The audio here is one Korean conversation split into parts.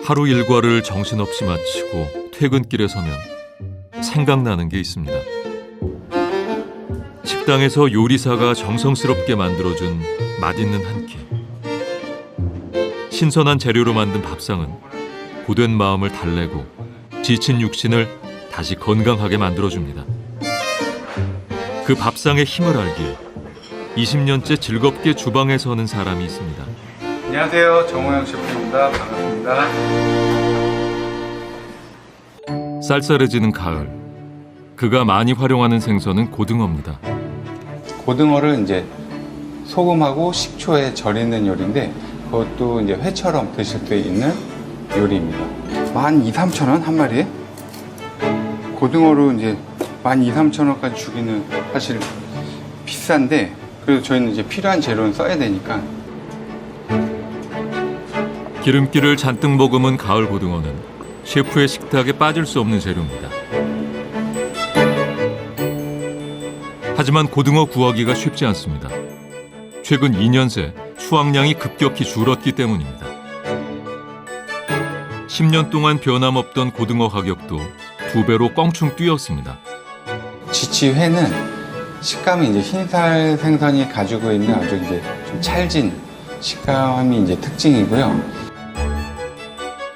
하루 일과를 정신없이 마치고 퇴근길에 서면 생각나는 게 있습니다. 식당에서 요리사가 정성스럽게 만들어준 맛있는 한 끼. 신선한 재료로 만든 밥상은 고된 마음을 달래고 지친 육신을 다시 건강하게 만들어줍니다. 그 밥상의 힘을 알기에 20년째 즐겁게 주방에 서는 사람이 있습니다. 안녕하세요. 정호영 셰프입니다. 반갑습니다. 쌀쌀해지는 가을, 그가 많이 활용하는 생선은 고등어입니다. 고등어를 이제 소금하고 식초에 절이는 요리인데 그것도 이제 회처럼 드실 수 있는 요리입니다. 12,000~13,000원 한 마리에? 고등어로 이제 12,000~13,000원까지 주기는 사실 비싼데 그래도 저희는 이제 필요한 재료는 써야 되니까. 기름기를 잔뜩 머금은 가을 고등어는 셰프의 식탁에 빠질 수 없는 재료입니다. 하지만 고등어 구하기가 쉽지 않습니다. 최근 2년 새 수확량이 급격히 줄었기 때문입니다. 10년 동안 변함없던 고등어 가격도 2배로 껑충 뛰었습니다. 지치회는 식감이 이제 흰살 생선이 가지고 있는 아주 이제 좀 찰진 식감이 이제 특징이고요.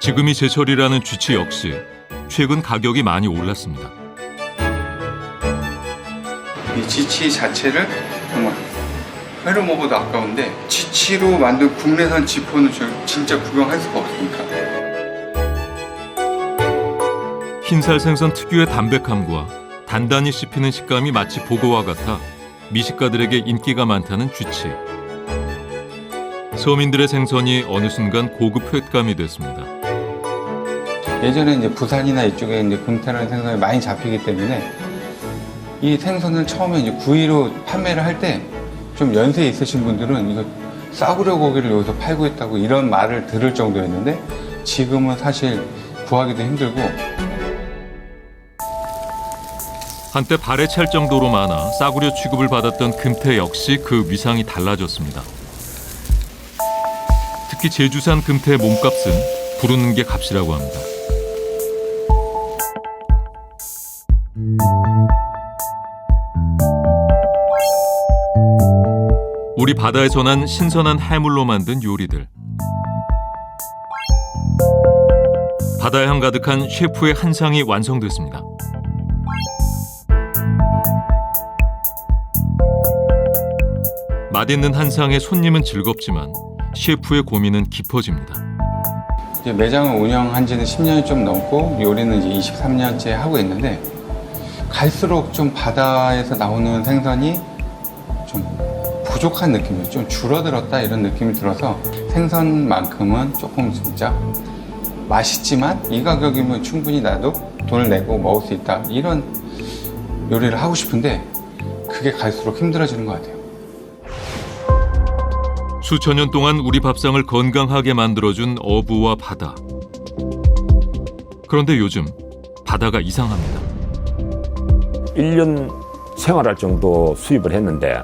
지금이 제철이라는 쥐치 역시 최근 가격이 많이 올랐습니다. 이 지치 자체를 정말 회로 먹어도 아까운데 지치로 만든 국내산 지포는 진짜 구경할 수가 없으니까. 흰살 생선 특유의 담백함과 단단히 씹히는 식감이 마치 보고와 같아 미식가들에게 인기가 많다는 쥐치. 서민들의 생선이 어느 순간 고급 횟감이 됐습니다. 예전에 이제 부산이나 이쪽에 이제 금태라는 생선이 많이 잡히기 때문에 이 생선을 처음에 이제 구이로 판매를 할 때 좀 연세 있으신 분들은 이거 싸구려 고기를 여기서 팔고 있다고 이런 말을 들을 정도였는데 지금은 사실 구하기도 힘들고. 한때 발에 찰 정도로 많아 싸구려 취급을 받았던 금태 역시 그 위상이 달라졌습니다. 특히 제주산 금태의 몸값은 부르는 게 값이라고 합니다. 우리 바다에서 난 신선한 해물로 만든 요리들. 바다의 향 가득한 셰프의 한 상이 완성됐습니다. 맛있는 한 상에 손님은 즐겁지만 셰프의 고민은 깊어집니다. 이제 매장을 운영한 지는 10년이 좀 넘고 요리는 이제 23년째 하고 있는데 갈수록 좀 바다에서 나오는 생선이 좀 부족한 느낌이 좀 줄어들었다 이런 느낌이 들어서 생선만큼은 조금 진짜 맛있지만 이 가격이면 충분히 나도 돈을 내고 먹을 수 있다 이런 요리를 하고 싶은데 그게 갈수록 힘들어지는 것 같아요. 수천 년 동안 우리 밥상을 건강하게 만들어준 어부와 바다. 그런데 요즘 바다가 이상합니다. 1년 생활할 정도 수입을 했는데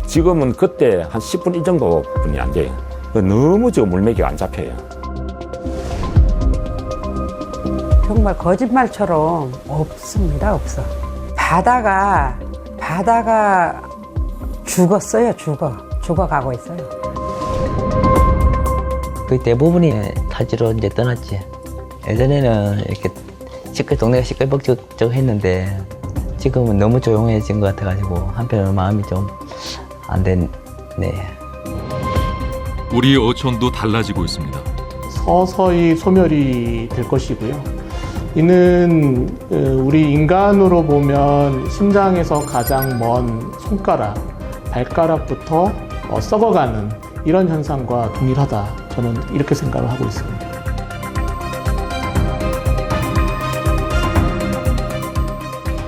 지금은 그때 한 10분 1 정도뿐이 안 돼요. 너무 저 물메기가 안 잡혀요. 정말 거짓말처럼 없습니다. 없어. 바다가 죽었어요. 죽어가고 있어요. 거의 대부분이 타지로 이제 떠났지. 예전에는 이렇게 동네가 시끌벅적 했는데 지금은 너무 조용해진 것 같아가지고 한편으로 마음이 좀 안 됐네. 우리 어촌도 달라지고 있습니다. 서서히 소멸이 될 것이고요. 이는 우리 인간으로 보면 심장에서 가장 먼 손가락, 발가락부터 썩어가는 이런 현상과 동일하다. 저는 이렇게 생각을 하고 있습니다.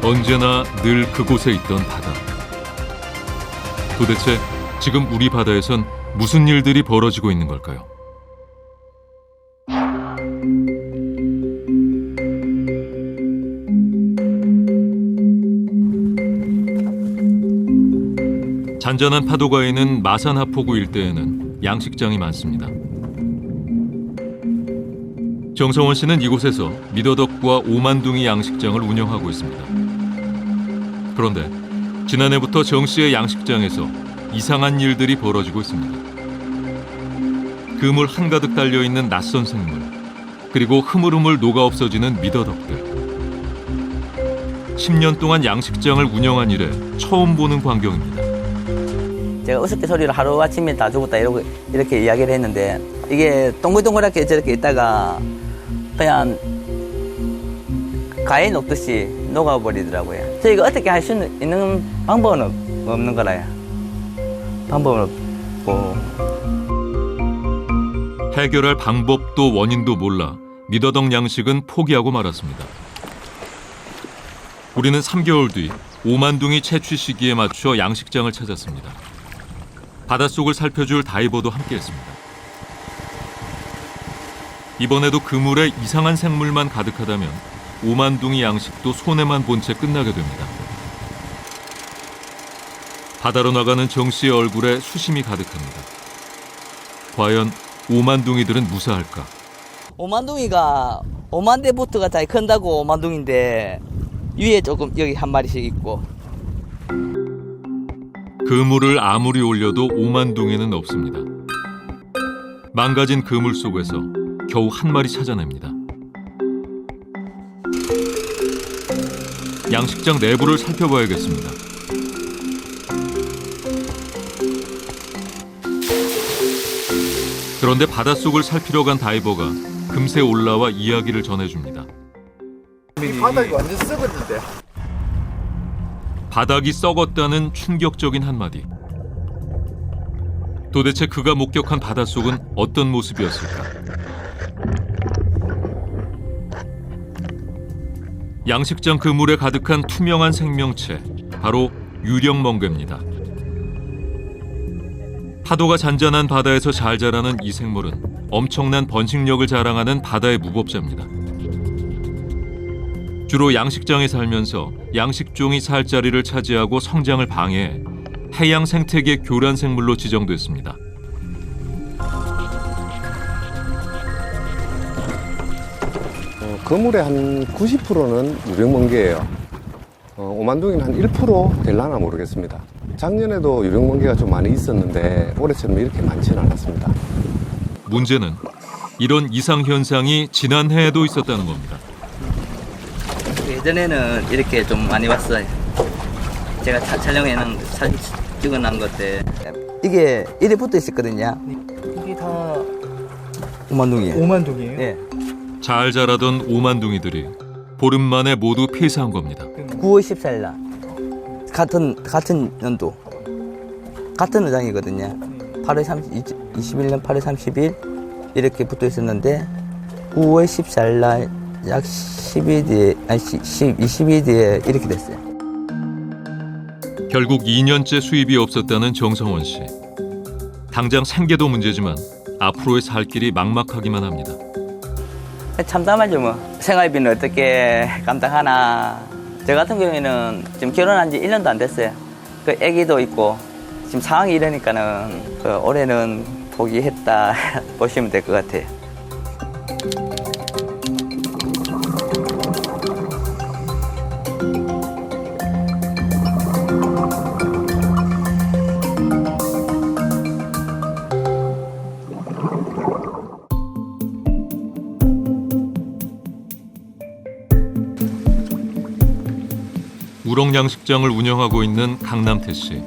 언제나 늘 그곳에 있던 바다. 도대체 지금 우리 바다에선 무슨 일들이 벌어지고 있는 걸까요? 잔잔한 파도가 있는 마산하포구 일대에는 양식장이 많습니다. 정성원 씨는 이곳에서 미더덕과 오만둥이 양식장을 운영하고 있습니다. 그런데 지난해부터 정 씨의 양식장에서 이상한 일들이 벌어지고 있습니다. 그물 한가득 달려있는 낯선 생물, 그리고 흐물흐물 녹아 없어지는 미더덕들. 10년 동안 양식장을 운영한 이래 처음 보는 광경입니다. 제가 우습게 소리를 하루아침에 다 죽었다 이렇게 이야기를 했는데 이게 동글동글하게 저렇게 있다가 그냥 가위 녹듯이 녹아버리더라고요. 저희가 어떻게 할 수 있는 방법은 없는 거라요. 방법은 없고. 해결할 방법도 원인도 몰라 미더덕 양식은 포기하고 말았습니다. 우리는 3개월 뒤 오만둥이 채취 시기에 맞춰 양식장을 찾았습니다. 바닷속을 살펴줄 다이버도 함께했습니다. 이번에도 그물에 이상한 생물만 가득하다면 오만둥이 양식도 손해만 본 채 끝나게 됩니다. 바다로 나가는 정 씨의 얼굴에 수심이 가득합니다. 과연 오만둥이들은 무사할까? 오만둥이가 오만대부터가 잘 큰다고 오만둥인데 위에 조금 여기 한 마리씩 있고. 그물을 아무리 올려도 오만둥이는 없습니다. 망가진 그물 속에서 겨우 한 마리 찾아냅니다. 양식장 내부를 살펴봐야겠습니다. 그런데 바닷속을 살피러 간 다이버가 금세 올라와 이야기를 전해줍니다. 이 바닥이 완전 썩었는데. 바닥이 썩었다는 충격적인 한마디. 도대체 그가 목격한 바닷속은 어떤 모습이었을까? 양식장 그물에 가득한 투명한 생명체, 바로 유령멍게입니다. 파도가 잔잔한 바다에서 잘 자라는 이 생물은 엄청난 번식력을 자랑하는 바다의 무법자입니다. 주로 양식장에 살면서 양식종이 살 자리를 차지하고 성장을 방해해 해양 생태계 교란 생물로 지정됐습니다. 그물의 한 90%는 유령멍게예요. 오만둥이는 한 1% 될라나 모르겠습니다. 작년에도 유령멍게가 좀 많이 있었는데 올해처럼 이렇게 많지는 않았습니다. 문제는 이런 이상 현상이 지난해에도 있었다는 겁니다. 예전에는 이렇게 좀 많이 왔어요. 제가 촬영해놓은 사진 찍어놓은 것들. 이게 이래 붙어 있었거든요. 이게 다 오만둥이에요. 오만둥이에요? 네. 잘 자라던 오만둥이들이 보름 만에 모두 폐사한 겁니다. 9월 14일 날 같은 연도 같은 의장이거든요. 8월 21년 8월 30일 이렇게 붙어 있었는데 9월 14일 날 약 10일 뒤에 20일 뒤에 이렇게 됐어요. 결국 2년째 수입이 없었다는 정성원 씨. 당장 생계도 문제지만 앞으로의 살 길이 막막하기만 합니다. 참담하죠 뭐. 생활비는 어떻게 감당하나. 저 같은 경우에는 지금 결혼한 지 1년도 안 됐어요. 그 아기도 있고 지금 상황이 이러니까는 그 올해는 포기했다 보시면 될 것 같아요. 우럭양식장을 운영하고 있는 강남태 씨.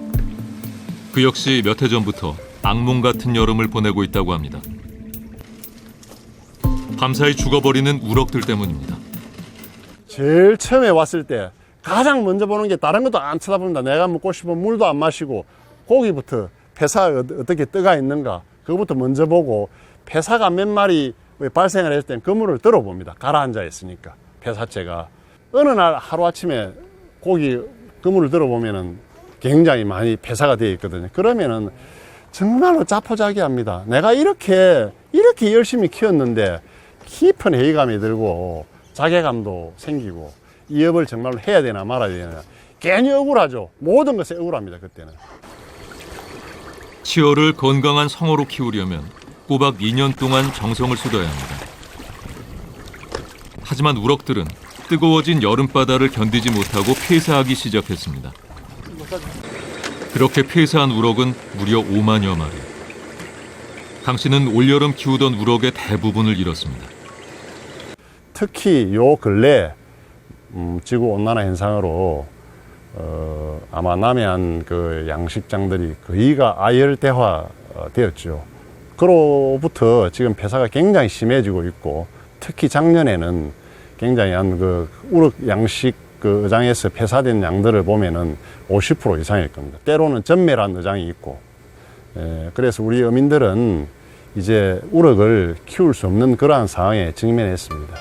그 역시 몇 해 전부터 악몽 같은 여름을 보내고 있다고 합니다. 밤사이 죽어버리는 우럭들 때문입니다. 제일 처음에 왔을 때 가장 먼저 보는 게 다른 것도 안 쳐다봅니다. 내가 먹고 싶은 물도 안 마시고 고기부터 폐사가 어떻게 떠가 있는가 그거부터 먼저 보고 폐사가 몇 마리 발생을 했을 땐 그물을 들어봅니다. 가라앉아 있으니까 폐사체가. 어느 날 하루아침에 고기 그물을 들어보면은 굉장히 많이 폐사가 되어 있거든요. 그러면은 정말로 자포자기합니다. 내가 이렇게 열심히 키웠는데 깊은 회의감이 들고 자괴감도 생기고 이 업을 정말로 해야 되나 말아야 되나 괜히 억울하죠. 모든 것에 억울합니다. 그때는. 치어를 건강한 성어로 키우려면 꼬박 2년 동안 정성을 쏟아야 합니다. 하지만 우럭들은 뜨거워진 여름바다를 견디지 못하고 폐사하기 시작했습니다. 그렇게 폐사한 우럭은 무려 5만여 마리. 강 씨는 올여름 키우던 우럭의 대부분을 잃었습니다. 특히 요 근래 지구온난화 현상으로 아마 남해안 그 양식장들이 거의가 아열대화 되었죠. 그로부터 지금 폐사가 굉장히 심해지고 있고, 특히 작년에는 굉장히 한 그 우럭 양식 그 어장에서 폐사된 양들을 보면은 50% 이상일 겁니다. 때로는 전멸한 어장이 있고, 그래서 우리 어민들은 이제 우럭을 키울 수 없는 그러한 상황에 직면했습니다.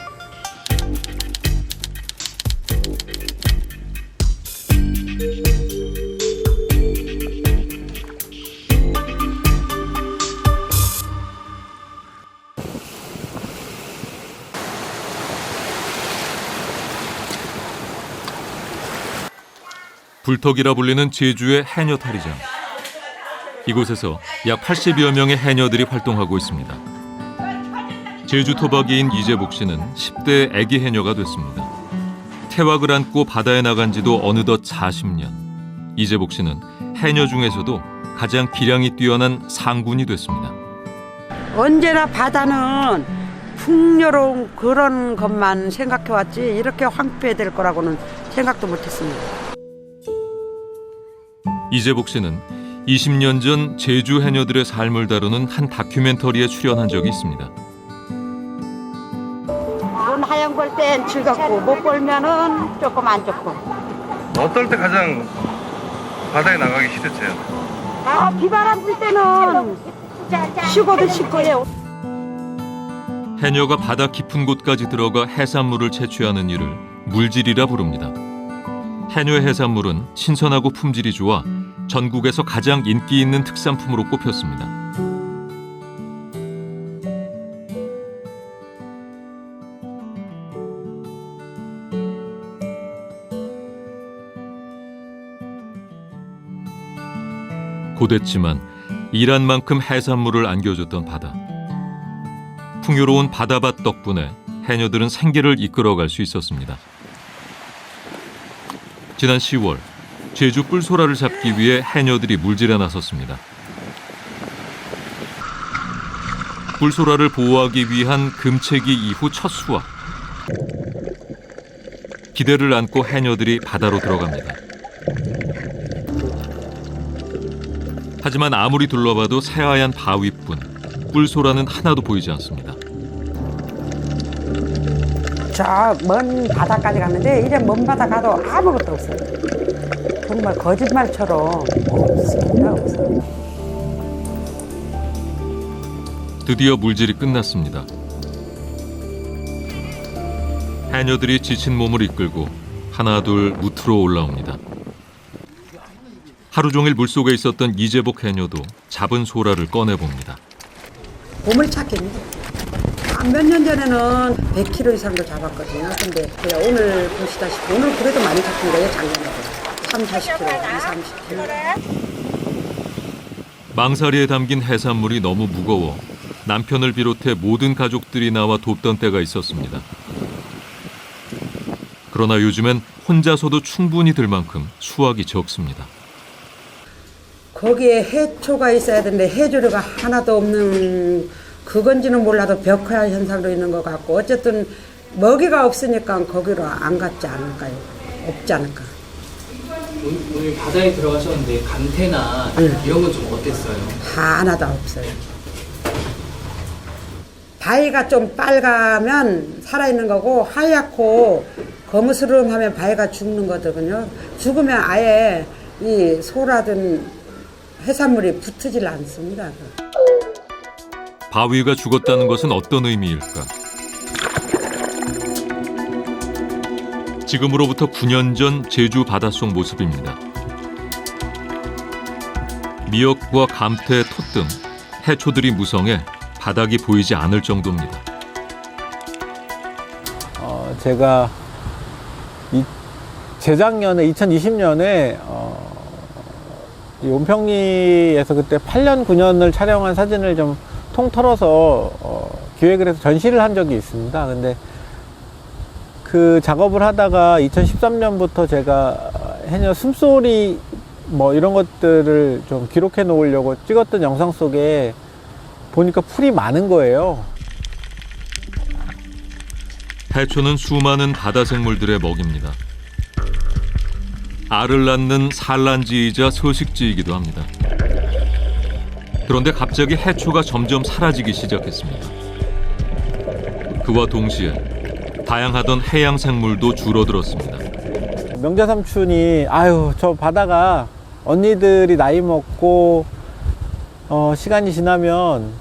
불턱이라 불리는 제주의 해녀 탈의장. 이곳에서 약 80여 명의 해녀들이 활동하고 있습니다. 제주 토박이인 이재복 씨는 10대 애기 해녀가 됐습니다. 태왁을 안고 바다에 나간 지도 어느덧 40년. 이재복 씨는 해녀 중에서도 가장 기량이 뛰어난 상군이 됐습니다. 언제나 바다는 풍요로운 그런 것만 생각해왔지 이렇게 황폐해질 거라고는 생각도 못했습니다. 이재복 씨는 20년 전 제주 해녀들의 삶을 다루는 한 다큐멘터리에 출연한 적이 있습니다. 눈 하얀 볼 땐 즐겁고 못 벌면은 조금 안 좋고. 어떨 때 가장 바다에 나가기 싫으세요? 비바람 불 때는 쉬고도 싶고요. 해녀가 바다 깊은 곳까지 들어가 해산물을 채취하는 일을 물질이라 부릅니다. 해녀의 해산물은 신선하고 품질이 좋아 전국에서 가장 인기 있는 특산품으로 꼽혔습니다. 고됐지만 일한 만큼 해산물을 안겨줬던 바다. 풍요로운 바다밭 덕분에 해녀들은 생계를 이끌어갈 수 있었습니다. 지난 10월 제주 뿔소라를 잡기 위해 해녀들이 물질에 나섰습니다. 뿔소라를 보호하기 위한 금채기 이후 첫 수확. 기대를 안고 해녀들이 바다로 들어갑니다. 하지만 아무리 둘러봐도 새하얀 바위뿐 뿔소라는 하나도 보이지 않습니다. 저 먼 바다까지 갔는데 이제 먼 바다 가도 아무것도 없어요. 정말 거짓말처럼 없습니다. 없어요. 드디어 물질이 끝났습니다. 해녀들이 지친 몸을 이끌고 하나둘 무트로 올라옵니다. 하루 종일 물속에 있었던 이재복 해녀도 잡은 소라를 꺼내봅니다. 보물찾기입니다. 몇 년 전에는 100kg 이상도 잡았거든요. 근데 오늘 보시다시피 오늘 그래도 많이 잡힌 거예요. 작년에 30, 40kg, 20, 30kg. 망사리에 담긴 해산물이 너무 무거워 남편을 비롯해 모든 가족들이 나와 돕던 때가 있었습니다. 그러나 요즘엔 혼자서도 충분히 들 만큼 수확이 적습니다. 거기에 해초가 있어야 되는데 해조류가 하나도 없는 그건지는 몰라도 벽화 현상도 있는 것 같고 어쨌든 먹이가 없으니까 거기로 안 갔지 않을까요? 없지 않을까. 오늘 바다에 들어가셨는데 감태나 이런 건 좀 어땠어요? 하나도 없어요. 바위가 좀 빨가면 살아있는 거고 하얗고 거무스름하면 바위가 죽는 거거든요. 죽으면 아예 이 소라든 해산물이 붙지를 않습니다. 바위가 죽었다는 것은 어떤 의미일까? 지금으로부터 9년 전 제주 바닷속 모습입니다. 미역과 감태, 톳 등 해초들이 무성해 바닥이 보이지 않을 정도입니다. 제가 재작년에 2020년에 온평리에서 그때 8년, 9년을 촬영한 사진을 좀 통틀어서 기획을 해서 전시를 한 적이 있습니다. 근데 그 작업을 하다가 2013년부터 제가 해녀 숨소리 뭐 이런 것들을 좀 기록해 놓으려고 찍었던 영상 속에 보니까 풀이 많은 거예요. 해초는 수많은 바다 생물들의 먹입니다. 알을 낳는 산란지이자 서식지이기도 합니다. 그런데 갑자기 해초가 점점 사라지기 시작했습니다. 그와 동시에 다양하던 해양 생물도 줄어들었습니다. 명자 삼촌이 아유 저 바다가 언니들이 나이 먹고 시간이 지나면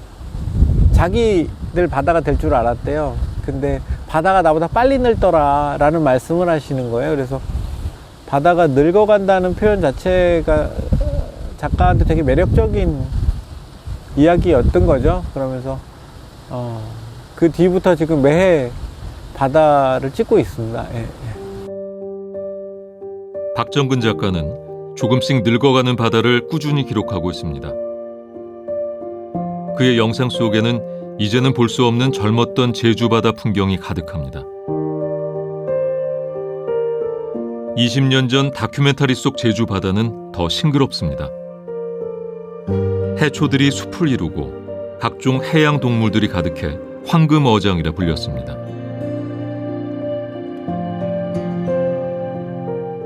자기들 바다가 될 줄 알았대요. 근데 바다가 나보다 빨리 늙더라 라는 말씀을 하시는 거예요. 그래서 바다가 늙어간다는 표현 자체가 작가한테 되게 매력적인 이야기였던 거죠. 그러면서 그 뒤부터 지금 매해 바다를 찍고 있습니다. 예. 박정근 작가는 조금씩 늙어가는 바다를 꾸준히 기록하고 있습니다. 그의 영상 속에는 이제는 볼 수 없는 젊었던 제주바다 풍경이 가득합니다. 20년 전 다큐멘터리 속 제주바다는 더 싱그럽습니다. 해초들이 숲을 이루고 각종 해양 동물들이 가득해 황금어장이라 불렸습니다.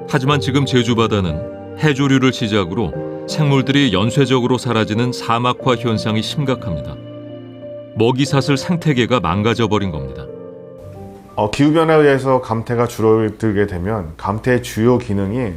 하지만 지금 제주바다는 해조류를 시작으로 생물들이 연쇄적으로 사라지는 사막화 현상이 심각합니다. 먹이사슬 생태계가 망가져버린 겁니다. 기후변화에 의해서 감태가 줄어들게 되면 감태의 주요 기능이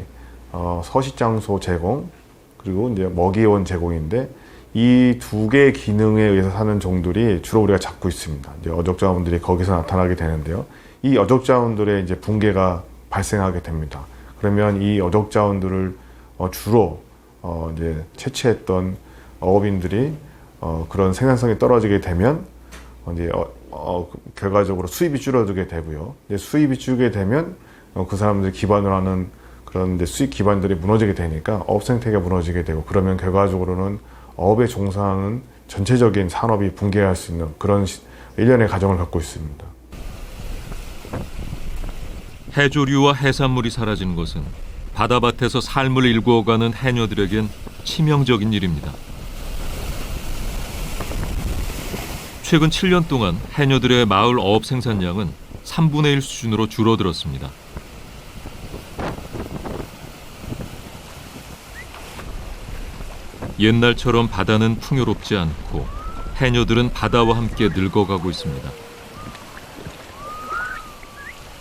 서식장소 제공 그리고 이제 먹이원 제공인데 이 두 개의 기능에 의해서 사는 종들이 주로 우리가 잡고 있습니다. 이제 어족자원들이 거기서 나타나게 되는데요. 이 어족자원들의 이제 붕괴가 발생하게 됩니다. 그러면 이 어족자원들을 주로 이제 채취했던 어업인들이 그런 생산성이 떨어지게 되면 이제 결과적으로 수입이 줄어들게 되고요. 이제 수입이 줄게 되면 그 사람들이 기반으로 하는 그런 이제 수익 기반들이 무너지게 되니까 어업 생태계가 무너지게 되고 그러면 결과적으로는 어업에 종사하는 전체적인 산업이 붕괴할 수 있는 그런 일련의 과정을 갖고 있습니다. 해조류와 해산물이 사라지는 것은 바다밭에서 삶을 일구어가는 해녀들에겐 치명적인 일입니다. 최근 7년 동안 해녀들의 마을 어업 생산량은 3분의 1 수준으로 줄어들었습니다. 옛날처럼 바다는 풍요롭지 않고 해녀들은 바다와 함께 늙어가고 있습니다.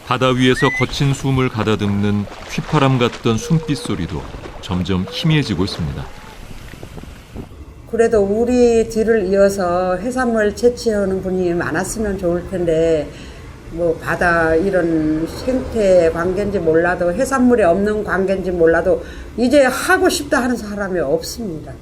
바다 위에서 거친 숨을 가다듬는 휘파람 같던 숨빛 소리도 점점 희미해지고 있습니다. 그래도 우리 뒤를 이어서 해산물 채취하는 분이 많았으면 좋을 텐데 뭐 바다 이런 생태 관계인지 몰라도 해산물이 없는 관계인지 몰라도 이제 하고 싶다 하는 사람이 없습니다.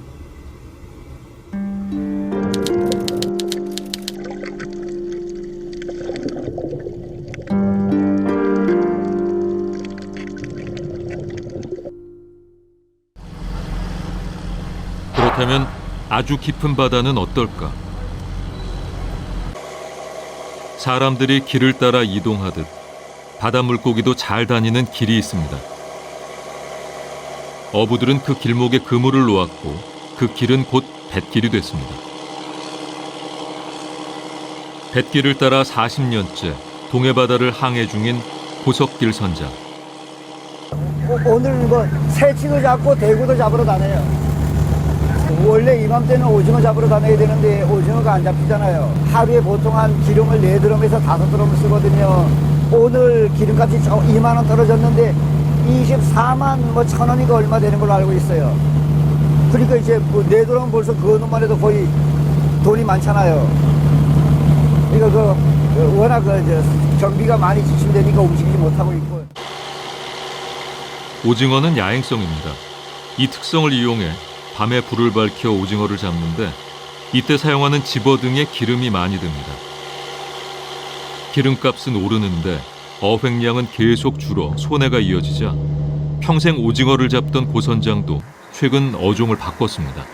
그렇다면 아주 깊은 바다는 어떨까? 사람들이 길을 따라 이동하듯 바다 물고기도 잘 다니는 길이 있습니다. 어부들은 그 길목에 그물을 놓았고 그 길은 곧 뱃길이 됐습니다. 뱃길을 따라 40년째 동해바다를 항해 중인 고석길 선장. 오늘 뭐 새치도 잡고 대구도 잡으러 다녀요. 원래 이맘때는 오징어 잡으러 다녀야 되는데 오징어가 안 잡히잖아요. 하루에 보통 한 기름을 4드럼에서 5드럼을 쓰거든요. 오늘 기름값이 2만 원 떨어졌는데 24만 뭐 천 원이가 얼마 되는 걸로 알고 있어요. 그러니까 이제 뭐 4드럼 벌써 그것만 해도 거의 돈이 많잖아요. 그러니까 워낙 경비가 많이 지침되니까 움직이지 못하고 있고. 오징어는 야행성입니다. 이 특성을 이용해 밤에 불을 밝혀 오징어를 잡는데 이때 사용하는 집어 등에 기름이 많이 듭니다. 기름값은 오르는데 어획량은 계속 줄어 손해가 이어지자 평생 오징어를 잡던 고 선장도 최근 어종을 바꿨습니다.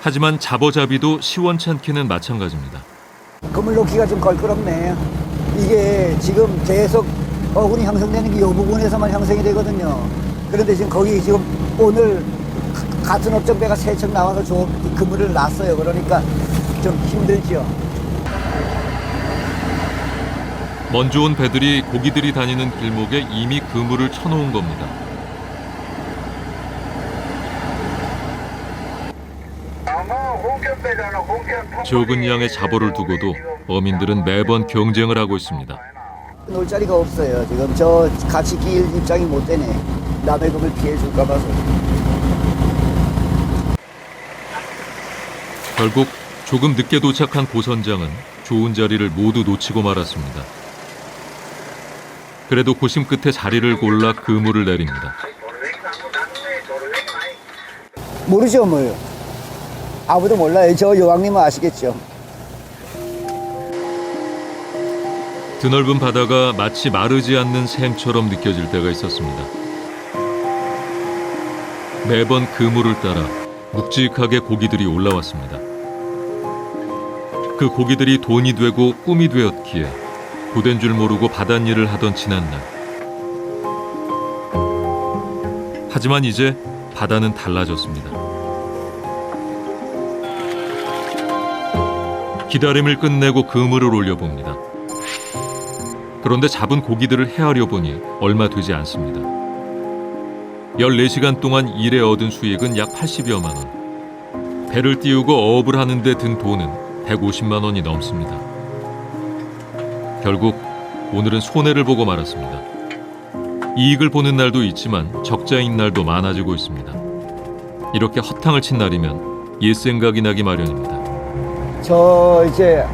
하지만 잡어잡이도 시원찮기는 마찬가지입니다. 그물 놓기가 좀 걸끄럽네. 이게 지금 계속 어군이 형성되는 게 이 부분에서만 형성이 되거든요. 그런데 지금 거기 지금 오늘 같은 업종배가 3척 나와서 그물을 놨어요. 그러니까 좀 힘들죠. 먼저 온 배들이 고기들이 다니는 길목에 이미 그물을 쳐놓은 겁니다. 적은 양의 자보를 두고도 어민들은 매번 경쟁을 하고 있습니다. 놀 자리가 없어요. 지금 저 같이 끼일 입장이 못 되네. 남의 금을 피해 줄까 봐서. 결국 조금 늦게 도착한 고 선장은 좋은 자리를 모두 놓치고 말았습니다. 그래도 고심 끝에 자리를 골라 그물을 내립니다. 모르죠, 뭐요. 아무도 몰라요. 저 여왕님은 아시겠죠. 드넓은 바다가 마치 마르지 않는 샘처럼 느껴질 때가 있었습니다. 매번 그물을 따라 묵직하게 고기들이 올라왔습니다. 그 고기들이 돈이 되고 꿈이 되었기에 고된 줄 모르고 바닷일을 하던 지난날. 하지만 이제 바다는 달라졌습니다. 기다림을 끝내고 그물을 올려봅니다. 그런데 잡은 고기들을 헤아려 보니 얼마 되지 않습니다. 14시간 동안 일에 얻은 수익은 약 80여만 원. 배를 띄우고 어업을 하는 데 든 돈은 150만 원이 넘습니다. 결국 오늘은 손해를 보고 말았습니다. 이익을 보는 날도 있지만 적자인 날도 많아지고 있습니다. 이렇게 허탕을 친 날이면 옛 생각이 나기 마련입니다. 저 이제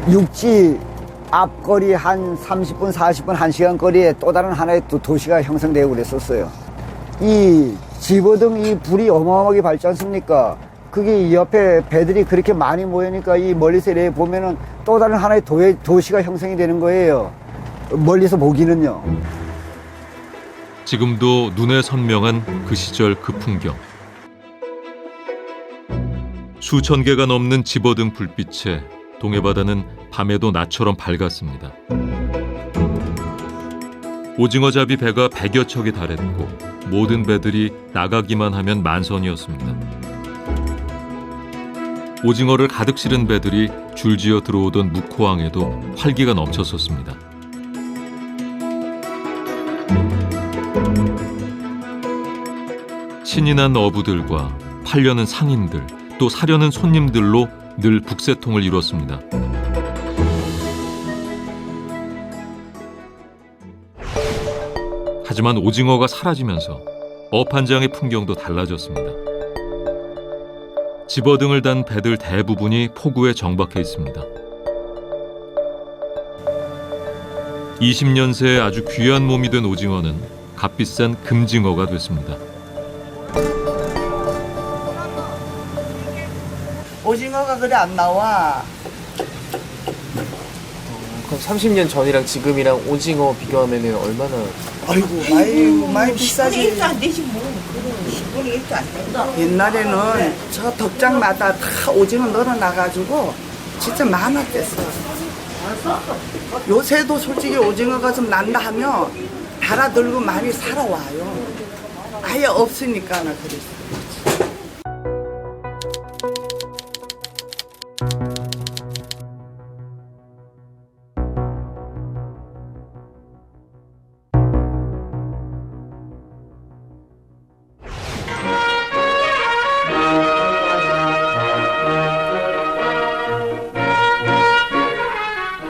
육지 앞거리 한 30분, 40분, 1시간 거리에 또 다른 하나의 도시가 형성되고 그랬었어요. 이 집어등 이 불이 어마어마하게 밝지 않습니까? 그게 이 옆에 배들이 그렇게 많이 모이니까 이 멀리서 이렇게 보면은 또 다른 하나의 도시가 형성이 되는 거예요. 멀리서 보기는요. 지금도 눈에 선명한 그 시절 그 풍경. 수천 개가 넘는 집어등 불빛에 동해바다는 밤에도 낮처럼 밝았습니다. 오징어잡이 배가 100여 척에 달했고 모든 배들이 나가기만 하면 만선이었습니다. 오징어를 가득 실은 배들이 줄지어 들어오던 묵호항에도 활기가 넘쳤었습니다. 신이 난 어부들과 팔려는 상인들, 또 사려는 손님들로 늘 북새통을 이뤘습니다. 하지만 오징어가 사라지면서 어판장의 풍경도 달라졌습니다. 집어등을 단 배들 대부분이 포구에 정박해 있습니다. 20년 새에 아주 귀한 몸이 된 오징어는 값비싼 금징어가 됐습니다. 오징어가 그래 안 나와. 그럼 30년 전이랑 지금이랑 오징어 비교하면 얼마나? 아이고 많이 비싸지. 10분의 1도 안 되지 뭐. 10분의 1도 안 된다. 옛날에는 저 덕장마다 다 오징어 늘어나가지고 진짜 많았댔어. 요새도 솔직히 오징어가 좀 난다 하면 달아들고 많이 살아와요. 아예 없으니까 나 그랬어.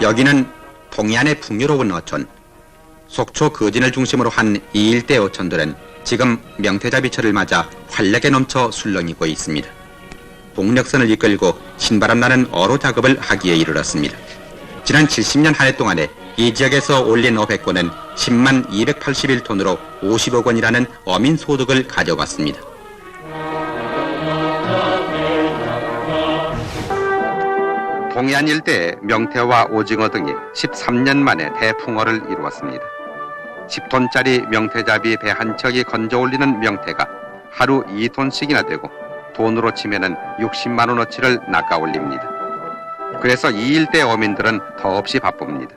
여기는 동해안의 풍요로운 어촌. 속초 거진을 중심으로 한 이 일대 어촌들은 지금 명태잡이철을 맞아 활력에 넘쳐 술렁이고 있습니다. 동력선을 이끌고 신바람 나는 어로 작업을 하기에 이르렀습니다. 지난 70년 한 해 동안에 이 지역에서 올린 어백권은 10만 281톤으로 50억 원이라는 어민 소득을 가져갔습니다. 동해안 일대에 명태와 오징어 등이 13년 만에 대풍어를 이루었습니다. 10톤짜리 명태잡이 배 한 척이 건져 올리는 명태가 하루 2톤씩이나 되고 돈으로 치면은 60만 원어치를 낚아 올립니다. 그래서 이 일대 어민들은 더없이 바쁩니다.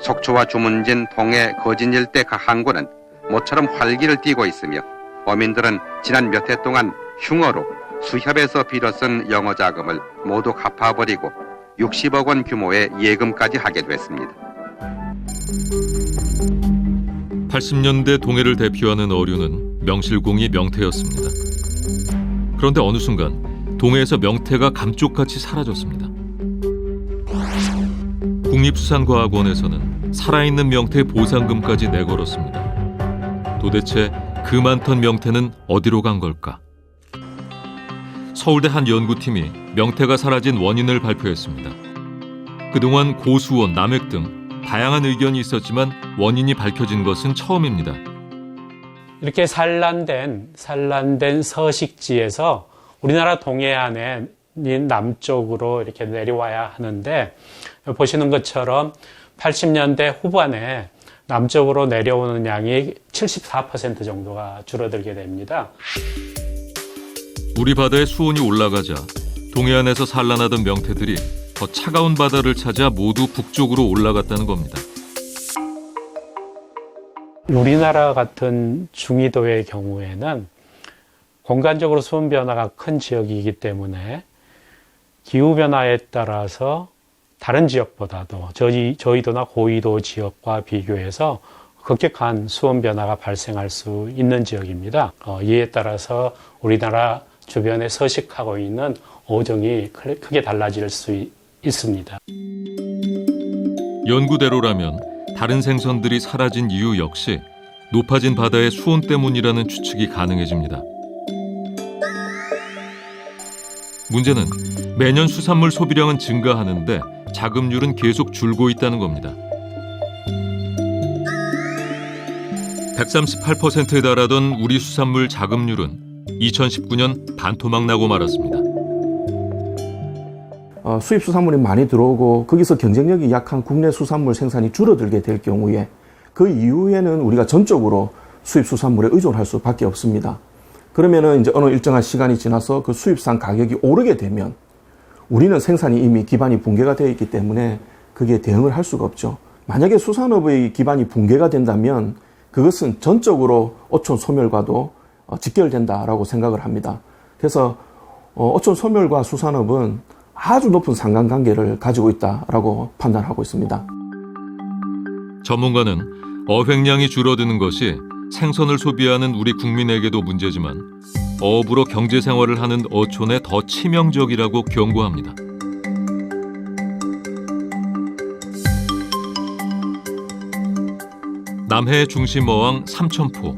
속초와 주문진, 동해, 거진 일대 각 항구는 모처럼 활기를 띠고 있으며 어민들은 지난 몇 해 동안 흉어로 수협에서 빌어 쓴 영어 자금을 모두 갚아버리고 60억 원 규모의 예금까지 하게 됐습니다. 80년대 동해를 대표하는 어류는 명실공히 명태였습니다. 그런데 어느 순간 동해에서 명태가 감쪽같이 사라졌습니다. 국립수산과학원에서는 살아있는 명태 보상금까지 내걸었습니다. 도대체 그 많던 명태는 어디로 간 걸까? 서울대 한 연구팀이 명태가 사라진 원인을 발표했습니다. 그동안 고수원, 남획 등 다양한 의견이 있었지만 원인이 밝혀진 것은 처음입니다. 이렇게 산란된 서식지에서 우리나라 동해안에 남쪽으로 이렇게 내려와야 하는데, 보시는 것처럼 80년대 후반에 남쪽으로 내려오는 양이 74% 정도가 줄어들게 됩니다. 우리 바다의 수온이 올라가자 동해안에서 산란하던 명태들이 더 차가운 바다를 찾아 모두 북쪽으로 올라갔다는 겁니다. 우리나라 같은 중위도의 경우에는 공간적으로 수온 변화가 큰 지역이기 때문에 기후 변화에 따라서 다른 지역보다도 저위도나 고위도 지역과 비교해서 급격한 수온 변화가 발생할 수 있는 지역입니다. 이에 따라서 우리나라 주변에 서식하고 있는 어종이 크게 달라질 수 있습니다. 연구대로라면 다른 생선들이 사라진 이유 역시 높아진 바다의 수온 때문이라는 추측이 가능해집니다. 문제는 매년 수산물 소비량은 증가하는데 자급률은 계속 줄고 있다는 겁니다. 138%에 달하던 우리 수산물 자급률은 2019년 반토막 나고 말았습니다. 수입 수산물이 많이 들어오고 거기서 경쟁력이 약한 국내 수산물 생산이 줄어들게 될 경우에 그 이후에는 우리가 전적으로 수입 수산물에 의존할 수밖에 없습니다. 그러면은 이제 어느 일정한 시간이 지나서 그 수입산 가격이 오르게 되면 우리는 생산이 이미 기반이 붕괴가 되어 있기 때문에 그게 대응을 할 수가 없죠. 만약에 수산업의 기반이 붕괴가 된다면 그것은 전적으로 어촌 소멸과도 직결된다라고 생각을 합니다. 그래서 어촌 소멸과 수산업은 아주 높은 상관관계를 가지고 있다라고 판단하고 있습니다. 전문가는 어획량이 줄어드는 것이 생선을 소비하는 우리 국민에게도 문제지만 어업으로 경제생활을 하는 어촌에 더 치명적이라고 경고합니다. 남해의 중심 어항 삼천포.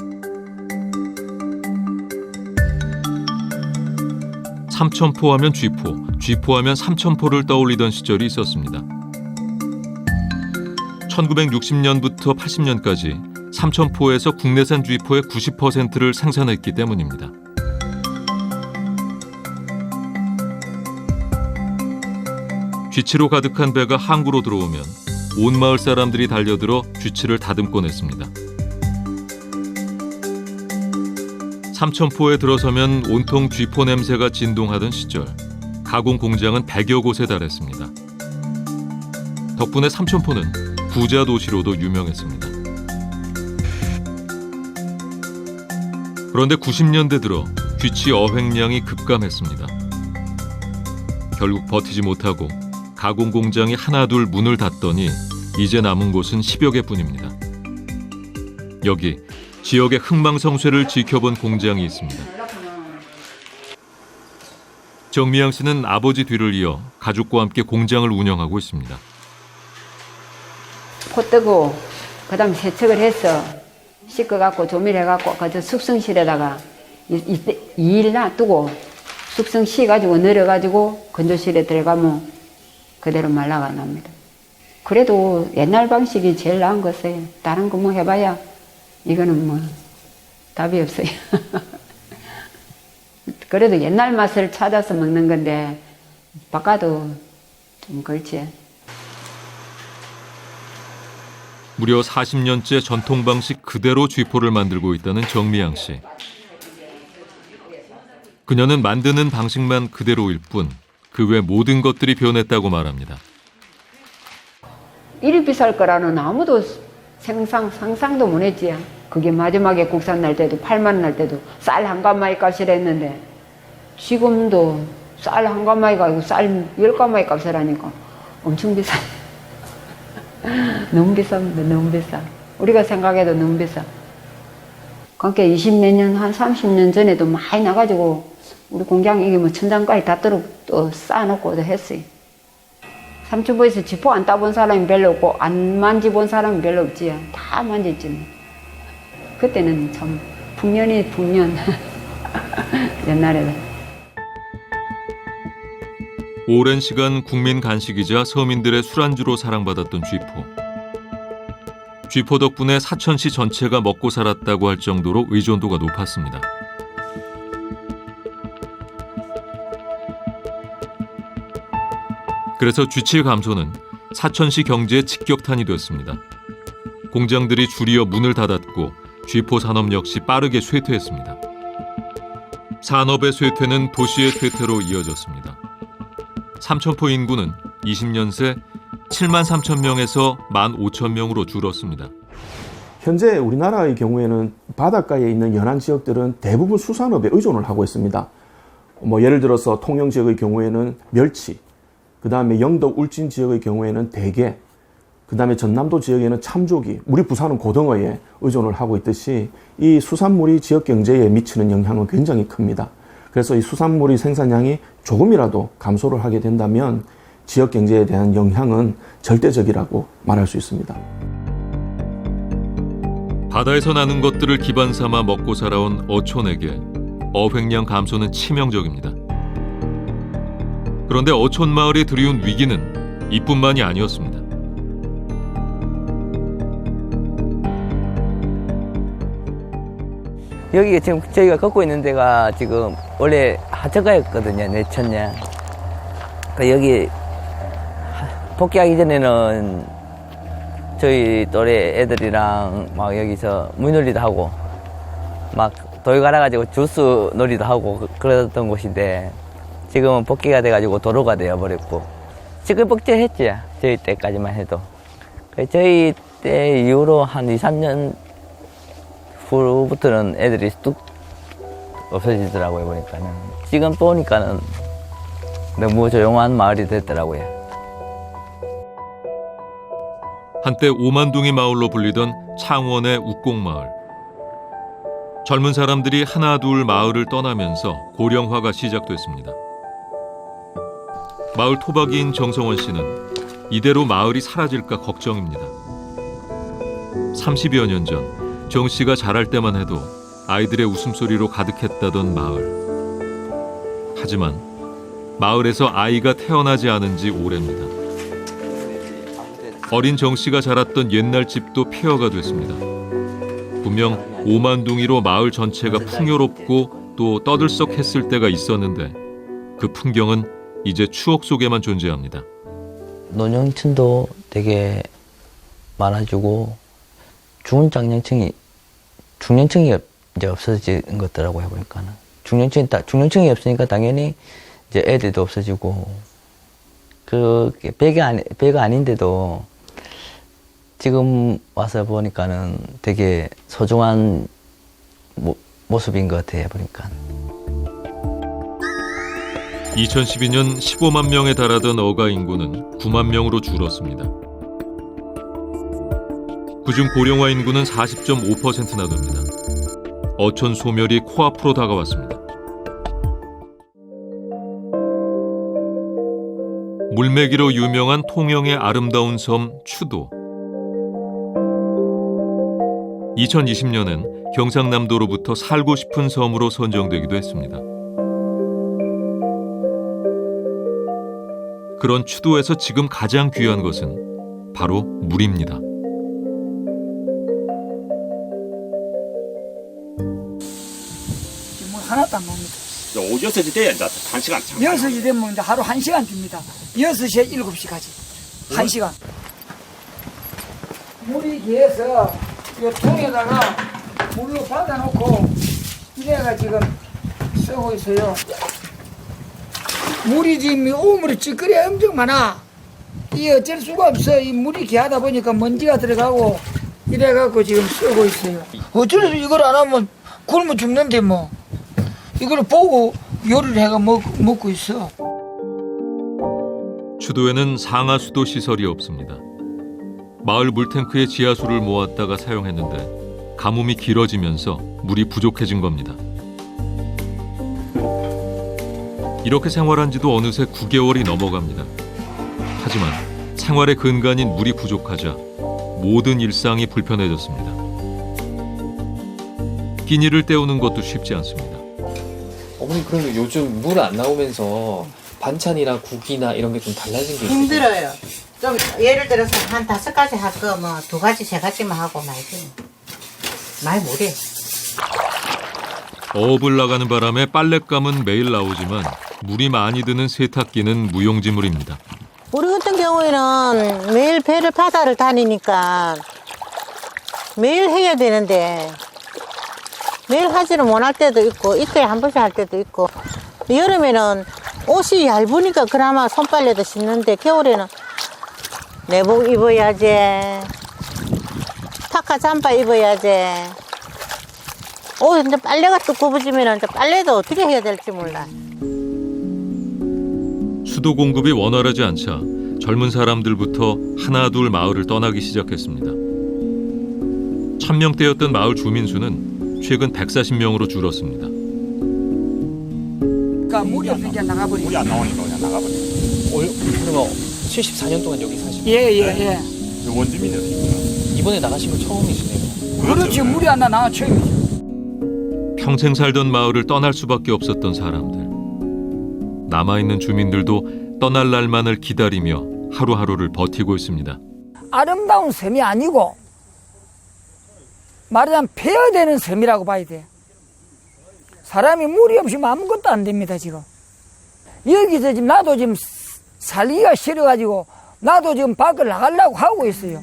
삼천포 하면 쥐포, 쥐포 하면 삼천포를 떠올리던 시절이 있었습니다. 1960년부터 80년까지 삼천포에서 국내산 쥐포의 90%를 생산했기 때문입니다. 쥐치로 가득한 배가 항구로 들어오면 온 마을 사람들이 달려들어 쥐치를 다듬곤 했습니다. 삼천포에 들어서면 온통 쥐포 냄새가 진동하던 시절, 가공 공장은 100여 곳에 달했습니다. 덕분에 삼천포는 부자 도시로도 유명했습니다. 그런데 90년대 들어 쥐치 어획량이 급감했습니다. 결국 버티지 못하고 가공 공장이 하나둘 문을 닫더니 이제 남은 곳은 10여 개뿐입니다. 여기 지역의 흥망성쇠를 지켜본 공장이 있습니다. 정미양 씨는 아버지 뒤를 이어 가족과 함께 공장을 운영하고 있습니다. 포 뜨고 그다음 세척을 해서 씻어갖고 조밀해갖고 그 숙성실에다가 2일 놔두고 숙성 씻어가지고 내려가지고 건조실에 들어가면 그대로 말라가 납니다. 그래도 옛날 방식이 제일 나은 것이에요. 다른 거 뭐 해봐야 이거는 뭐 답이 없어요. 그래도 옛날 맛을 찾아서 먹는 건데 바꿔도 좀 그렇지. 무려 40년째 전통 방식 그대로 쥐포를 만들고 있다는 정미양 씨. 그녀는 만드는 방식만 그대로일 뿐 그 외 모든 것들이 변했다고 말합니다. 이리 비쌀 거라는 아무도 상상도 못 했지. 그게 마지막에 국산 날 때도 8만 날 때도 쌀 한 가마이 값이라 했는데 지금도 쌀 한 가마이가 아니고 쌀 10가마이 값을 하니까 엄청 비싸. 너무 비쌉니다. 너무 비싸. 우리가 생각해도 너무 비싸. 그러니까 20몇 년, 한 30년 전에도 많이 나가지고 우리 공장 이게 뭐 천장까지 다 또 쌓아놓고 했어요. 삼천포에서 지포 안 따본 사람이 별로 없고 안 만져본 사람이 별로 없지. 다 만졌지. 그때는 참 풍년이 풍년. 옛날에는. 오랜 시간 국민 간식이자 서민들의 술안주로 사랑받았던 쥐포. 쥐포 덕분에 사천시 전체가 먹고 살았다고 할 정도로 의존도가 높았습니다. 그래서 쥐치 감소는 사천시 경제의 직격탄이 됐습니다. 공장들이 줄이어 문을 닫았고 쥐포 산업 역시 빠르게 쇠퇴했습니다. 산업의 쇠퇴는 도시의 쇠퇴로 이어졌습니다. 삼천포 인구는 20년 새 7만 3천 명에서 1만 5천 명으로 줄었습니다. 현재 우리나라의 경우에는 바닷가에 있는 연안 지역들은 대부분 수산업에 의존을 하고 있습니다. 예를 들어서 통영 지역의 경우에는 멸치, 그 다음에 영덕 울진 지역의 경우에는 대게, 그 다음에 전남도 지역에는 참조기, 우리 부산은 고등어에 의존을 하고 있듯이 이 수산물이 지역 경제에 미치는 영향은 굉장히 큽니다. 그래서 이 수산물의 생산량이 조금이라도 감소를 하게 된다면 지역 경제에 대한 영향은 절대적이라고 말할 수 있습니다. 바다에서 나는 것들을 기반 삼아 먹고 살아온 어촌에게 어획량 감소는 치명적입니다. 그런데 어촌 마을에 들이운 위기는 이뿐만이 아니었습니다. 여기 지금 저희가 걷고 있는 데가 지금 원래 하천가였거든요. 내천년. 여기 복귀하기 전에는 저희 또래 애들이랑 막 여기서 물놀이도 하고 막 돌 갈아가지고 주스 놀이도 하고 그러던 곳인데 지금은 복귀가 돼가지고 도로가 되어버렸고 시끌벅적했지. 저희 때까지만 해도. 저희 때 이후로 한 2, 3년 후부터는 애들이 뚝 없어지더라고요. 보니까는 지금 보니까는 너무 조용한 마을이 됐더라고요. 한때 오만둥이 마을로 불리던 창원의 욱곡마을. 젊은 사람들이 하나 둘 마을을 떠나면서 고령화가 시작됐습니다. 마을 토박이인 정성원 씨는 이대로 마을이 사라질까 걱정입니다. 30여 년 전 정 씨가 자랄 때만 해도 아이들의 웃음소리로 가득했다던 마을. 하지만 마을에서 아이가 태어나지 않은 지 오래입니다. 어린 정 씨가 자랐던 옛날 집도 폐허가 됐습니다. 분명 오만둥이로 마을 전체가 풍요롭고 또 떠들썩했을 때가 있었는데 그 풍경은 이제 추억 속에만 존재합니다. 노년층도 되게 많아지고 중년층이 이제 없어진 것 같더라고요. 보니까는 중년층이 없으니까 당연히 이제 애들도 없어지고 그게 배가 아닌데도 지금 와서 보니까는 되게 소중한 모습인 것 같아요. 보니까. 2012년 15만 명에 달하던 어가 인구는 9만 명으로 줄었습니다. 그중 고령화 인구는 40.5%나 됩니다. 어촌 소멸이 코앞으로 다가왔습니다. 물메기로 유명한 통영의 아름다운 섬 추도. 2020년엔 경상남도로부터 살고 싶은 섬으로 선정되기도 했습니다. 그런 추도에서 지금 가장 귀한 것은 바로 물입니다. 물 하나도 안 봅니다. 오후 6시 돼야 이제 1시간 참. 6시 되면 이제 하루 1시간 듭니다. 6시에 7시까지. 1시간. 물이 기해서 이 통에다가 물로 받아놓고 이래가 지금 쓰고 있어요. 물이 지금 오물이 찌꺼리 엄청 많아. 이 어쩔 수가 없어. 이 물이 귀하다 보니까 먼지가 들어가고 이래갖고 지금 쓰고 있어요. 어쩔 수 이걸 안 하면 굶어 죽는데 뭐. 이걸 보고 요리를 해가 먹고 있어. 추도에는 상하수도 시설이 없습니다. 마을 물탱크에 지하수를 모았다가 사용했는데 가뭄이 길어지면서 물이 부족해진 겁니다. 이렇게 생활한 지도 어느새 9개월이 넘어갑니다. 하지만 생활의 근간인 물이 부족하자 모든 일상이 불편해졌습니다. 끼니를 때우는 것도 쉽지 않습니다. 어머니 그러면 요즘 물 안 나오면서 반찬이나 국이나 이런 게 좀 달라진 게 있어요? 힘들어요. 좀 예를 들어서 한 5가지 할 거 뭐 2가지, 3가지만 하고 말지. 많이 못해. 어업을 나가는 바람에 빨랫감은 매일 나오지만 물이 많이 드는 세탁기는 무용지물입니다. 우리 같은 경우에는 매일 배를 바다를 다니니까 매일 해야 되는데 매일 하지를 못할 때도 있고 이틀에 한 번씩 할 때도 있고 여름에는 옷이 얇으니까 그나마 손빨래도 씻는데 겨울에는 내복 입어야지 파카 잠바 입어야지 이제 빨래가 또 굽어지면 이제 빨래도 어떻게 해야 될지 몰라. 수도 공급이 원활하지 않자 젊은 사람들부터 하나둘 마을을 떠나기 시작했습니다. 1000명대였던 마을 주민 수는 최근 140명으로 줄었습니다. 그러니까 물이 없으니까 나가버리고. 물이 안 나오니까 그냥 나가버리고. 그러면 74년 동안 여기 사시고 예. 원주민이었어요. 이번에 나가신 건 처음이시네요. 그렇지. 물이 안 나가 처음이지. 평생 살던 마을을 떠날 수밖에 없었던 사람들. 남아있는 주민들도 떠날 날만을 기다리며 하루하루를 버티고 있습니다. 아름다운 섬이 아니고 말하자면 폐허 되는 섬이라고 봐야 돼. 사람이 물이 없으면 아무것도 안 됩니다, 지금. 여기서 지금 나도 지금 살기가 싫어가지고 나도 지금 밖을 나가려고 하고 있어요.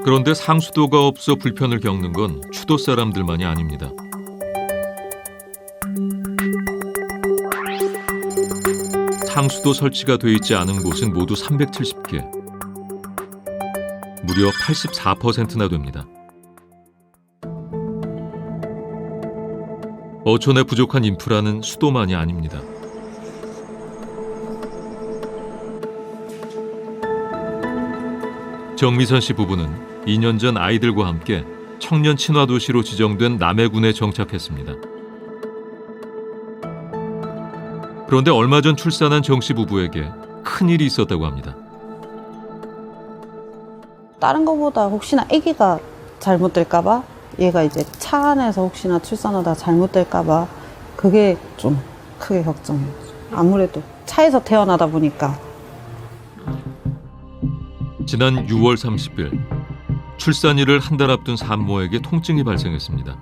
그런데 상수도가 없어 불편을 겪는 건 추도 사람들만이 아닙니다. 상수도 설치가 돼 있지 않은 곳은 모두 370개. 무려 84%나 됩니다. 어촌에 부족한 인프라는 수도만이 아닙니다. 정미선 씨 부부는 2년 전 아이들과 함께 청년 친화도시로 지정된 남해군에 정착했습니다. 그런데 얼마 전 출산한 정 씨 부부에게 큰일이 있었다고 합니다. 다른 것보다 혹시나 아기가 잘못될까봐 얘가 이제 차 안에서 혹시나 출산하다 잘못될까봐 그게 좀 크게 걱정해요. 아무래도 차에서 태어나다 보니까. 지난 6월 30일 출산일을 한 달 앞둔 산모에게 통증이 발생했습니다.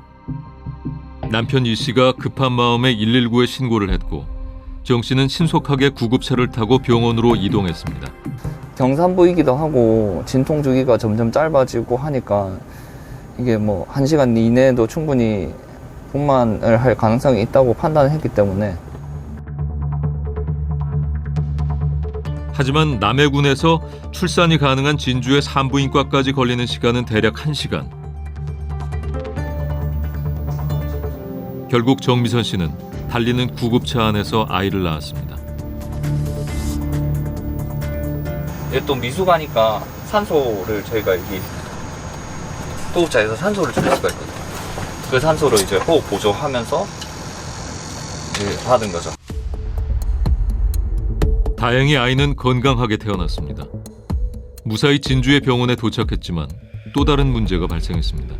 남편 이 씨가 급한 마음에 119에 신고를 했고 정 씨는 신속하게 구급차를 타고 병원으로 이동했습니다. 경산부이기도 하고 진통 주기가 점점 짧아지고 하니까 이게 뭐 1시간 이내에도 충분히 분만을 할 가능성이 있다고 판단을 했기 때문에. 하지만 남해군에서 출산이 가능한 진주의 산부인과까지 걸리는 시간은 대략 1시간. 결국 정미선 씨는 달리는 구급차 안에서 아이를 낳았습니다. 또 미숙하니까 산소를 저희가 여기 호흡자에서 산소를 줄일 수가 있거든요. 그 산소를 이제 호흡 보조하면서 이제 받은 거죠. 다행히 아이는 건강하게 태어났습니다. 무사히 진주의 병원에 도착했지만 또 다른 문제가 발생했습니다.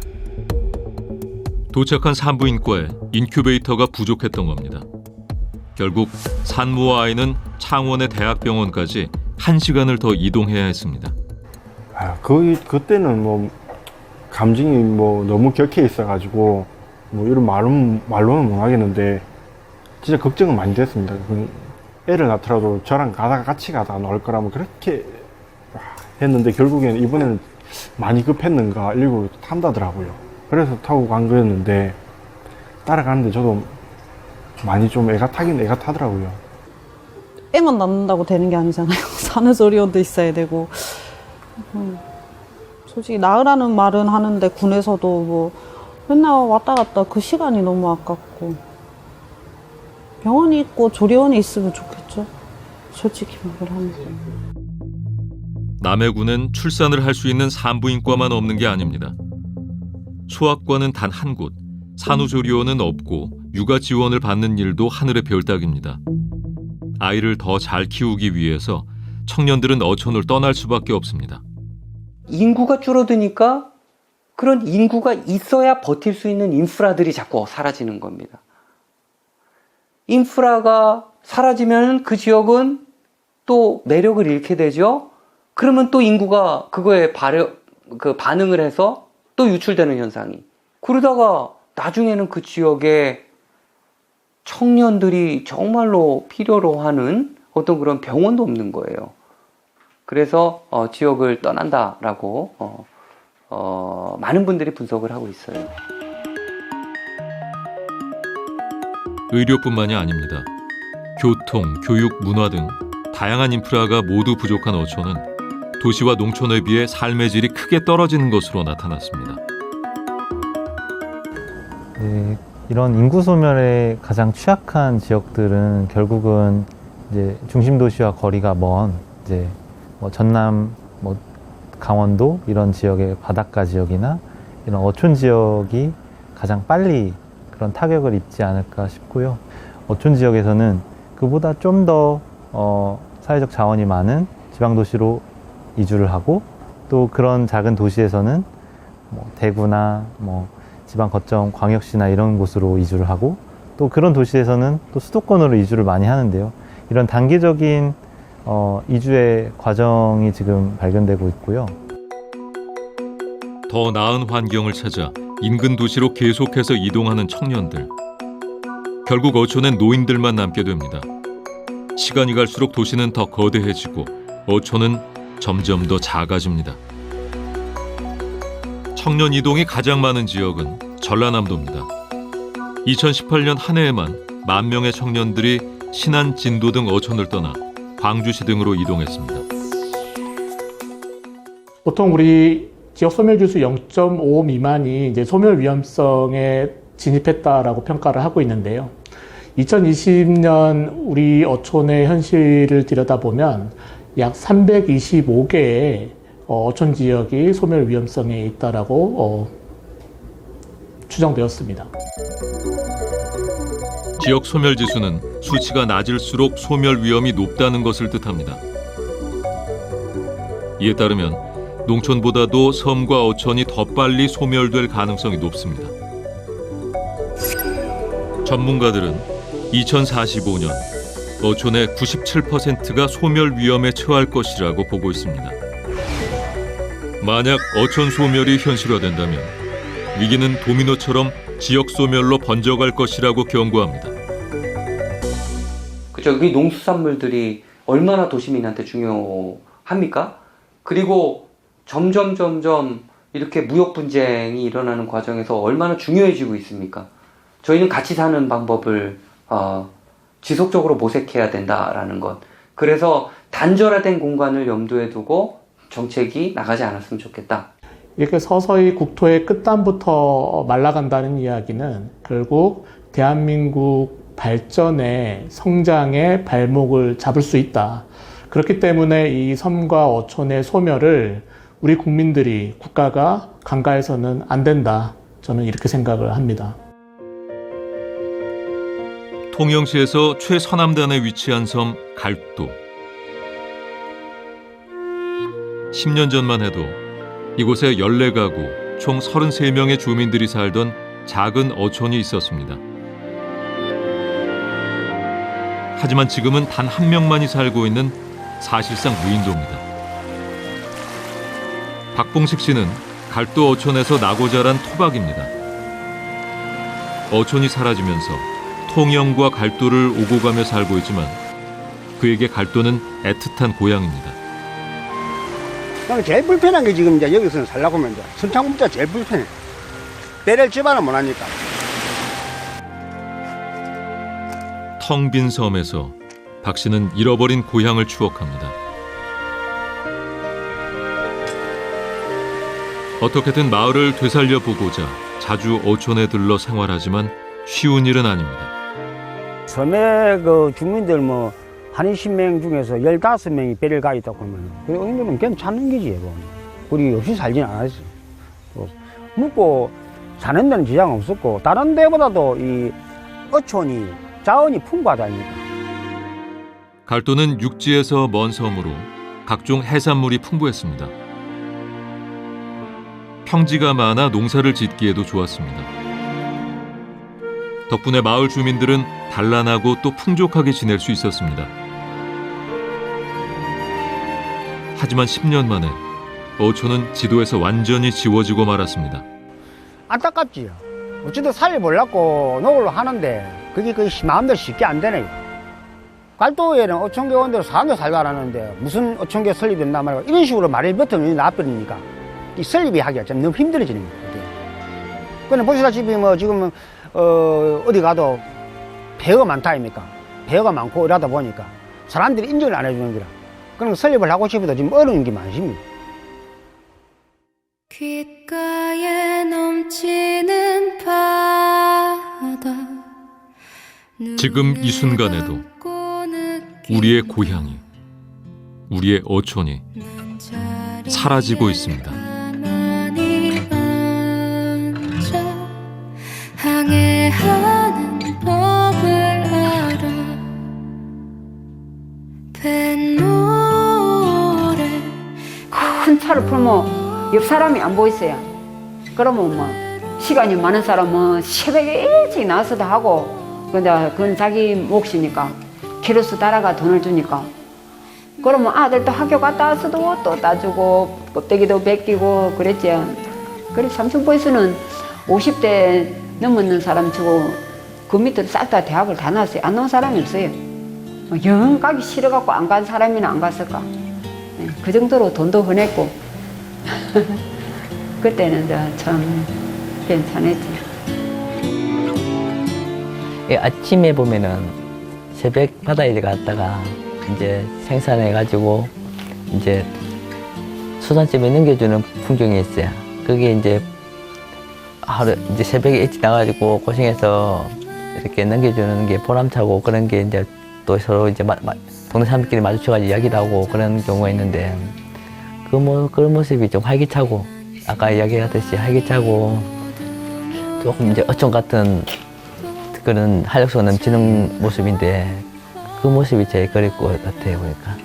도착한 산부인과에 인큐베이터가 부족했던 겁니다. 결국 산모와 아이는 창원의 대학병원까지 1시간을 더 이동해야 했습니다. 그때는 뭐 감정이 뭐 너무 격해 있어가지고 뭐 이런 말로는 못 하겠는데 진짜 걱정은 많이 됐습니다. 애를 낳더라도 저랑 같이 가다 나올 거라면 그렇게 했는데 결국에는 이번에는 많이 급했는가 119 탄다더라고요. 그래서 타고 간 거였는데 따라가는데 저도 많이 좀 애가 타더라고요. 애만 낳는다고 되는 게 아니잖아요. 산후조리원도 있어야 되고. 솔직히 낳으라는 말은 하는데 군에서도 뭐 맨날 왔다 갔다 그 시간이 너무 아깝고. 병원이 있고 조리원이 있으면 좋겠죠. 솔직히 말을 하면. 남해군은 출산을 할 수 있는 산부인과만 없는 게 아닙니다. 소아과는 단 한 곳, 산후조리원은 없고 육아 지원을 받는 일도 하늘의 별 따기입니다. 아이를 더 잘 키우기 위해서 청년들은 어촌을 떠날 수밖에 없습니다. 인구가 줄어드니까 그런 인구가 있어야 버틸 수 있는 인프라들이 자꾸 사라지는 겁니다. 인프라가 사라지면 그 지역은 또 매력을 잃게 되죠. 그러면 또 인구가 그거에 반응을 해서 또 유출되는 현상이. 그러다가 나중에는 그 지역에 청년들이 정말로 필요로 하는 어떤 그런 병원도 없는 거예요. 그래서 지역을 떠난다라고 많은 분들이 분석을 하고 있어요. 의료뿐만이 아닙니다. 교통, 교육, 문화 등 다양한 인프라가 모두 부족한 어촌은 도시와 농촌에 비해 삶의 질이 크게 떨어지는 것으로 나타났습니다. 네, 이런 인구 소멸에 가장 취약한 지역들은 결국은 이제 중심 도시와 거리가 먼 이제 뭐 전남, 뭐 강원도 이런 지역의 바닷가 지역이나 이런 어촌 지역이 가장 빨리 그런 타격을 입지 않을까 싶고요. 어촌 지역에서는 그보다 좀 더 사회적 자원이 많은 지방 도시로 이주를 하고 또 그런 작은 도시에서는 뭐 대구나 뭐 지방 거점 광역시나 이런 곳으로 이주를 하고 또 그런 도시에서는 또 수도권으로 이주를 많이 하는데요. 이런 단계적인 이주의 과정이 지금 발견되고 있고요. 더 나은 환경을 찾아 인근 도시로 계속해서 이동하는 청년들. 결국 어촌엔 노인들만 남게 됩니다. 시간이 갈수록 도시는 더 거대해지고 어촌은 점점 더 작아집니다. 청년 이동이 가장 많은 지역은 전라남도입니다. 2018년 한 해에만 10,000명의 청년들이 신안, 진도 등 어촌을 떠나 광주시 등으로 이동했습니다. 보통 우리 지역 소멸지수 0.5 미만이 이제 소멸 위험성에 진입했다라고 평가를 하고 있는데요. 2020년 우리 어촌의 현실을 들여다보면 약 325개의 어촌 지역이 소멸 위험성에 있다라고 추정되었습니다. 지역 소멸 지수는 수치가 낮을수록 소멸 위험이 높다는 것을 뜻합니다. 이에 따르면 농촌보다도 섬과 어촌이 더 빨리 소멸될 가능성이 높습니다. 전문가들은 2045년 어촌의 97%가 소멸 위험에 처할 것이라고 보고 있습니다. 만약 어촌 소멸이 현실화된다면 위기는 도미노처럼 지역 소멸로 번져갈 것이라고 경고합니다. 그죠? 이 농수산물들이 얼마나 도시민한테 중요합니까? 그리고 점점 이렇게 무역 분쟁이 일어나는 과정에서 얼마나 중요해지고 있습니까? 저희는 같이 사는 방법을 지속적으로 모색해야 된다라는 것. 그래서 단절화된 공간을 염두에 두고 정책이 나가지 않았으면 좋겠다. 이렇게 서서히 국토의 끝단부터 말라간다는 이야기는 결국 대한민국 발전의 성장의 발목을 잡을 수 있다. 그렇기 때문에 이 섬과 어촌의 소멸을 우리 국민들이, 국가가 간과해서는 안 된다. 저는 이렇게 생각을 합니다. 통영시에서 최서남단에 위치한 섬 갈도. 10년 전만 해도 이곳에 14가구, 총 33명의 주민들이 살던 작은 어촌이 있었습니다. 하지만 지금은 단 한 명만이 살고 있는 사실상 무인도입니다. 박봉식 씨는 갈도 어촌에서 나고 자란 토박입니다. 어촌이 사라지면서 통영과 갈도를 오고 가며 살고 있지만 그에게 갈도는 애틋한 고향입니다. 제일 불편한 게 지금 이제 여기서는 살려고 하면 이제 순창군부터 제일 불편해. 배를 집어는 못 하니까. 텅 빈 섬에서 박 씨는 잃어버린 고향을 추억합니다. 어떻게든 마을을 되살려 보고자 자주 어촌에 들러 생활하지만 쉬운 일은 아닙니다. 섬에 그 주민들 뭐 한 20명 중에서 15명이 배를 가 있다고 하면 그래 어린이는 괜찮은 거지. 뭐. 우리 없이 살진 않았어. 묵고 사는 데는 지장 없었고 다른 데보다도 이 어촌이 자원이 풍부하다 아닙니까? 갈도는 육지에서 먼 섬으로 각종 해산물이 풍부했습니다. 평지가 많아 농사를 짓기에도 좋았습니다. 덕분에 마을 주민들은 단란하고 또 풍족하게 지낼 수 있었습니다. 하지만 10년 만에 어촌은 지도에서 완전히 지워지고 말았습니다. 안타깝지요. 어쨌든 살려보려고 노력을 하는데 그게 마음대로 쉽게 안 되네요. 갈도에는 어촌계 원대로 사람도 살가라는데 무슨 어촌계 설립된단 말이야. 이런 식으로 말을 버티면 나버리니까 이 설립이 하기가 좀 너무 힘들어지는 거예요. 그런데 보시다시피 뭐 지금 어디 가도 배가 많다 아닙니까? 배가 많고 이러다 보니까 사람들이 인정을 안 해주는 거라. 그럼 설립을 하고 싶어도 지금 어려운 게 많습니다. 귓가에 넘치는 바다 지금 이 순간에도 우리의 고향이, 우리의 어촌이 사라지고 있습니다. 항해하는 법을 알아 뱃모래 큰 차를 풀면 옆 사람이 안 보이세요. 그러면 뭐 시간이 많은 사람은 새벽에 일찍 나와서도 하고 근데 그건 자기 몫이니까 키로수 따라가 돈을 주니까 그러면 아들도 학교 갔다 와서도 또 따주고 껍데기도 벗기고 그랬죠. 그래서 삼성보이스는 50대 넘는 사람 치고 그 밑으로 싹 다 대학을 다 나왔어요. 안 나온 사람이 없어요. 영 가기 싫어갖고 안 간 사람이나 안 갔을까. 그 정도로 돈도 흔했고 그때는 참 괜찮았지. 아침에 보면은 새벽 바다에 갔다가 이제 생산해가지고 이제 수산집에 넘겨주는 풍경이 있어요. 그게 이제 하루 이제 새벽에 일찍 나가지고 고생해서 이렇게 넘겨주는 게 보람차고 그런 게 이제 또 서로 이제 동네 사람들끼리 마주쳐가지고 이야기도 하고 그런 경우가 있는데 그런 모습이 좀 활기차고 아까 이야기하듯이 활기차고 조금 이제 어촌 같은 그런 활력소 넘치는 모습인데 그 모습이 제일 그립고 같아요, 그러니까.